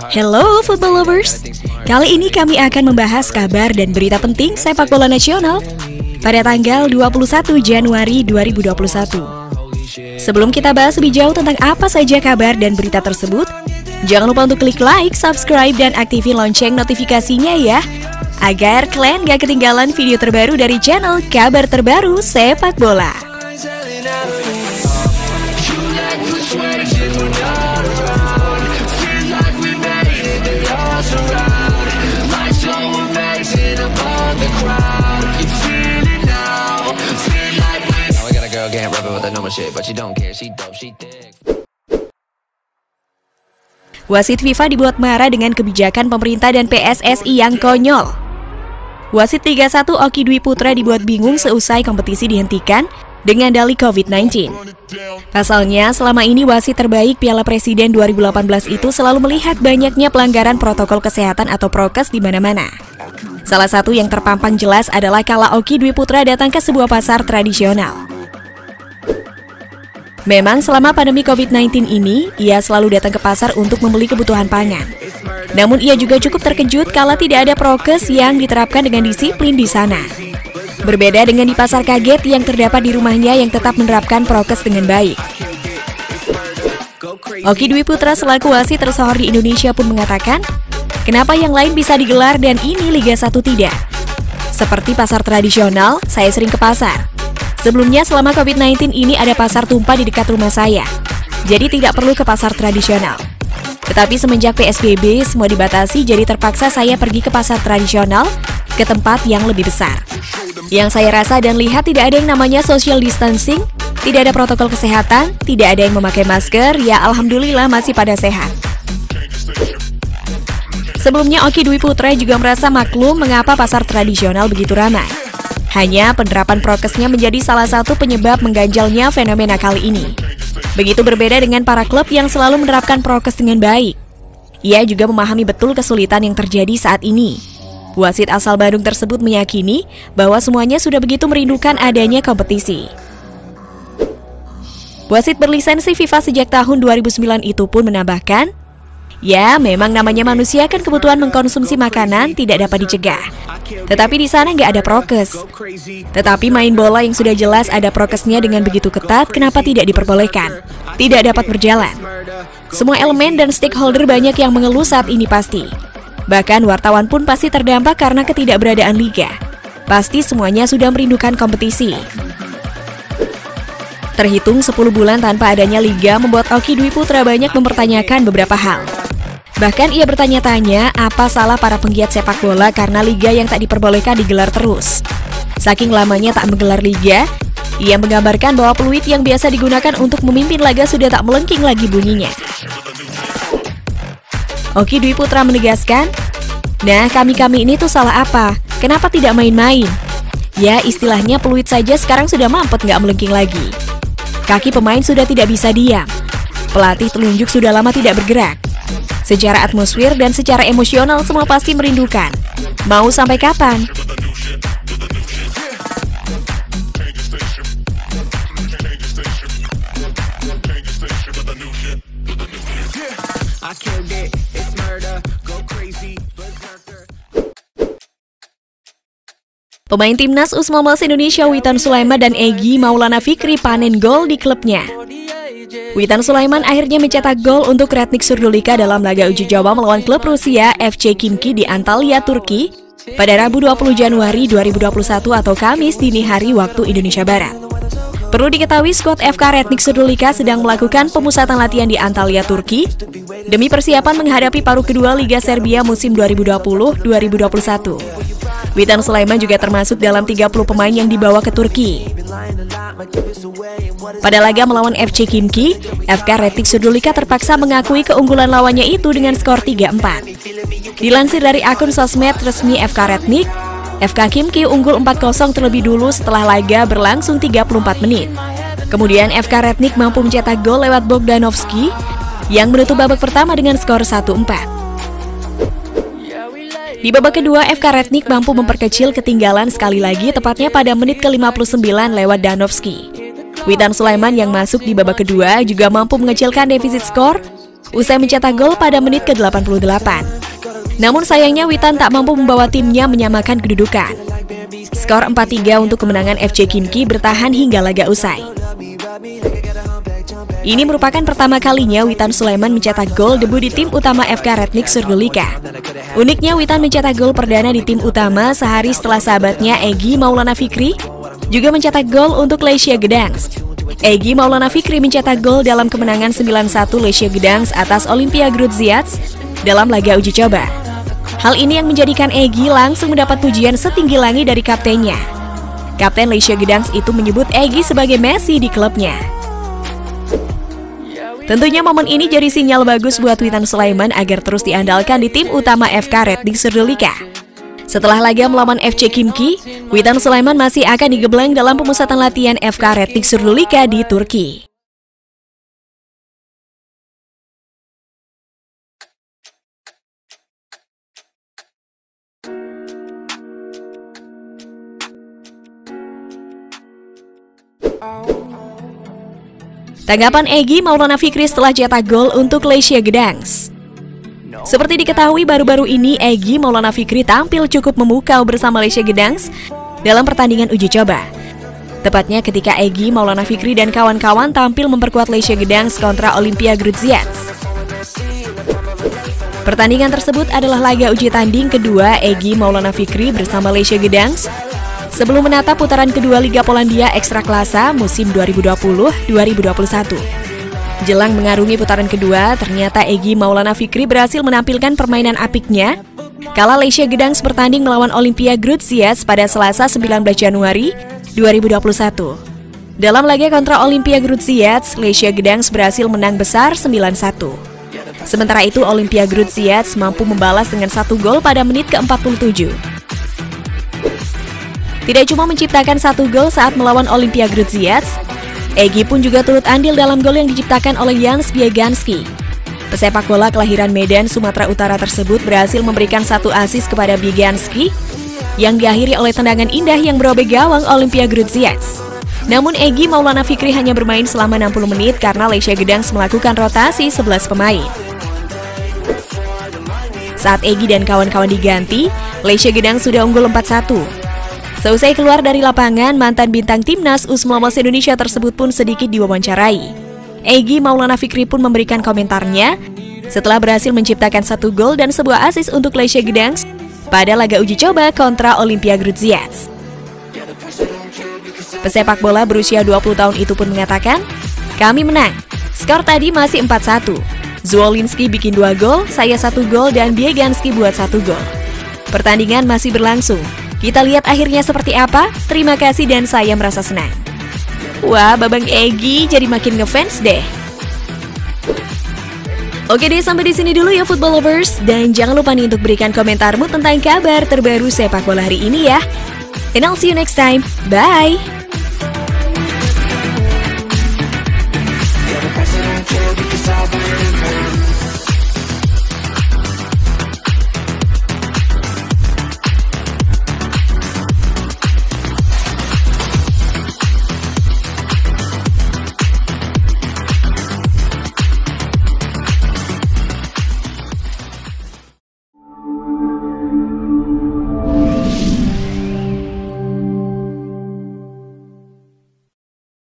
Hello football lovers. Kali ini kami akan membahas kabar dan berita penting sepak bola nasional pada tanggal 21 Januari 2021. Sebelum kita bahas lebih jauh tentang apa saja kabar dan berita tersebut, jangan lupa untuk klik like, subscribe, dan aktifin lonceng notifikasinya ya, agar kalian gak ketinggalan video terbaru dari channel Kabar Terbaru Sepak Bola. Wasit FIFA dibuat marah dengan kebijakan pemerintah dan PSSI yang konyol. Wasit Liga 1 Oki Dwi Putra dibuat bingung seusai kompetisi dihentikan dengan dalih COVID-19. Pasalnya, selama ini wasit terbaik Piala Presiden 2018 itu selalu melihat banyaknya pelanggaran protokol kesehatan atau prokes di mana-mana. Salah satu yang terpampang jelas adalah kala Oki Dwi Putra datang ke sebuah pasar tradisional. Memang selama pandemi COVID-19 ini, ia selalu datang ke pasar untuk membeli kebutuhan pangan. Namun ia juga cukup terkejut kala tidak ada prokes yang diterapkan dengan disiplin di sana. Berbeda dengan di pasar kaget yang terdapat di rumahnya yang tetap menerapkan prokes dengan baik. Oki Dwi Putra selaku wasit tersohor di Indonesia pun mengatakan, kenapa yang lain bisa digelar dan ini Liga 1 tidak? Seperti pasar tradisional, saya sering ke pasar. Sebelumnya selama COVID-19 ini ada pasar tumpah di dekat rumah saya, jadi tidak perlu ke pasar tradisional. Tetapi semenjak PSBB semua dibatasi, jadi terpaksa saya pergi ke pasar tradisional, ke tempat yang lebih besar. Yang saya rasa dan lihat tidak ada yang namanya social distancing, tidak ada protokol kesehatan, tidak ada yang memakai masker, ya alhamdulillah masih pada sehat. Sebelumnya Oki Dwi Putra juga merasa maklum mengapa pasar tradisional begitu ramai. Hanya penerapan prokesnya menjadi salah satu penyebab mengganjalnya fenomena kali ini. Begitu berbeda dengan para klub yang selalu menerapkan prokes dengan baik. Ia juga memahami betul kesulitan yang terjadi saat ini. Wasit asal Bandung tersebut meyakini bahwa semuanya sudah begitu merindukan adanya kompetisi. Wasit berlisensi FIFA sejak tahun 2009 itu pun menambahkan, ya, memang namanya manusia kan kebutuhan mengkonsumsi makanan tidak dapat dicegah. Tetapi di sana nggak ada prokes. Tetapi main bola yang sudah jelas ada prokesnya dengan begitu ketat, kenapa tidak diperbolehkan? Tidak dapat berjalan. Semua elemen dan stakeholder banyak yang mengeluh saat ini pasti. Bahkan wartawan pun pasti terdampak karena ketidakberadaan liga. Pasti semuanya sudah merindukan kompetisi. Terhitung 10 bulan tanpa adanya liga membuat Oki Dwi Putra banyak mempertanyakan beberapa hal. Bahkan ia bertanya-tanya apa salah para penggiat sepak bola karena liga yang tak diperbolehkan digelar terus. Saking lamanya tak menggelar liga, ia menggambarkan bahwa peluit yang biasa digunakan untuk memimpin laga sudah tak melengking lagi bunyinya. Oki Dwi Putra menegaskan, nah kami ini tuh salah apa? Kenapa tidak main-main? Ya istilahnya peluit saja sekarang sudah mampet nggak melengking lagi. Kaki pemain sudah tidak bisa diam. Pelatih telunjuk sudah lama tidak bergerak. Secara atmosfer dan secara emosional semua pasti merindukan. Mau sampai kapan? Pemain timnas U19 Indonesia Witan Sulaiman dan Egy Maulana Fikri panen gol di klubnya. Witan Sulaiman akhirnya mencetak gol untuk Retnik Surdulika dalam laga uji coba melawan klub Rusia FC Khimki di Antalya, Turki pada Rabu 20 Januari 2021 atau Kamis dini hari waktu Indonesia Barat. Perlu diketahui skuad FK Retnik Surdulika sedang melakukan pemusatan latihan di Antalya, Turki demi persiapan menghadapi paruh kedua Liga Serbia musim 2020-2021. Witan Sulaiman juga termasuk dalam 30 pemain yang dibawa ke Turki. Pada laga melawan FC Khimki, FK Retnik Surdulika terpaksa mengakui keunggulan lawannya itu dengan skor 3-4. Dilansir dari akun sosmed resmi FK Retnik, FK Khimki unggul 4-0 terlebih dulu setelah laga berlangsung 34 menit. Kemudian FK Retnik mampu mencetak gol lewat Bogdanovski yang menutup babak pertama dengan skor 1-4. Di babak kedua, FK Retnik mampu memperkecil ketinggalan sekali lagi tepatnya pada menit ke-59 lewat Danovski. Witan Sulaiman yang masuk di babak kedua juga mampu mengecilkan defisit skor usai mencetak gol pada menit ke-88. Namun sayangnya Witan tak mampu membawa timnya menyamakan kedudukan. Skor 4-3 untuk kemenangan FC Khimki bertahan hingga laga usai. Ini merupakan pertama kalinya Witan Sulaiman mencetak gol debut di tim utama FK Retnik Surdulika. Uniknya Witan mencetak gol perdana di tim utama sehari setelah sahabatnya Egy Maulana Fikri juga mencetak gol untuk Lechia Gdansk. Egy Maulana Fikri mencetak gol dalam kemenangan 9-1 Lechia Gdansk atas Olimpia Grudziądz dalam laga uji coba. Hal ini yang menjadikan Egy langsung mendapat pujian setinggi langit dari kaptennya. Kapten Lechia Gdansk itu menyebut Egy sebagai Messi di klubnya. Tentunya momen ini jadi sinyal bagus buat Witan Sulaiman agar terus diandalkan di tim utama FK Retnik Surdulika. Setelah laga melawan FC Khimki, Witan Sulaiman masih akan digebleng dalam pemusatan latihan FK Retnik Surdulika di Turki. Tanggapan Egy Maulana Fikri setelah cetak gol untuk Lechia Gdansk. Seperti diketahui baru-baru ini Egy Maulana Fikri tampil cukup memukau bersama Lechia Gdansk dalam pertandingan uji coba. Tepatnya ketika Egy Maulana Fikri dan kawan-kawan tampil memperkuat Lechia Gdansk kontra Olimpia Grudziądz. Pertandingan tersebut adalah laga uji tanding kedua Egy Maulana Fikri bersama Lechia Gdansk sebelum menatap putaran kedua Liga Polandia Ekstraklasa musim 2020-2021. Jelang mengarungi putaran kedua, ternyata Egy Maulana Fikri berhasil menampilkan permainan apiknya kala Lechia Gdansk bertanding melawan Olimpia Grudziądz pada Selasa 19 Januari 2021. Dalam laga kontra Olimpia Grudziądz, Lechia Gdansk berhasil menang besar 9-1. Sementara itu Olimpia Grudziądz mampu membalas dengan 1 gol pada menit ke-47. Tidak cuma menciptakan 1 gol saat melawan Olimpia Grudziądz, Egy pun juga turut andil dalam gol yang diciptakan oleh Jans Bieganski. Pesepak bola kelahiran Medan, Sumatera Utara tersebut berhasil memberikan 1 assist kepada Bieganski yang diakhiri oleh tendangan indah yang merobek gawang Olimpia Grudziądz. Namun Egy Maulana Fikri hanya bermain selama 60 menit karena Lechia Gdansk melakukan rotasi 11 pemain. Saat Egy dan kawan-kawan diganti, Lechia Gdansk sudah unggul 4-1. Seusai keluar dari lapangan, mantan bintang timnas U19 Indonesia tersebut pun sedikit diwawancarai. Egy Maulana Fikri pun memberikan komentarnya setelah berhasil menciptakan 1 gol dan sebuah assist untuk Lechia Gdansk pada laga uji coba kontra Olimpia Grudziądz. Pesepak bola berusia 20 tahun itu pun mengatakan, "Kami menang. Skor tadi masih 4-1. Zwolinski bikin 2 gol, saya 1 gol dan Bieganski buat 1 gol. Pertandingan masih berlangsung. Kita lihat akhirnya seperti apa. Terima kasih dan saya merasa senang." Wah, Babang Egy jadi makin ngefans deh. Oke deh, sampai di sini dulu ya Football Lovers. Dan jangan lupa nih untuk berikan komentarmu tentang kabar terbaru sepak bola hari ini ya. And I'll see you next time. Bye.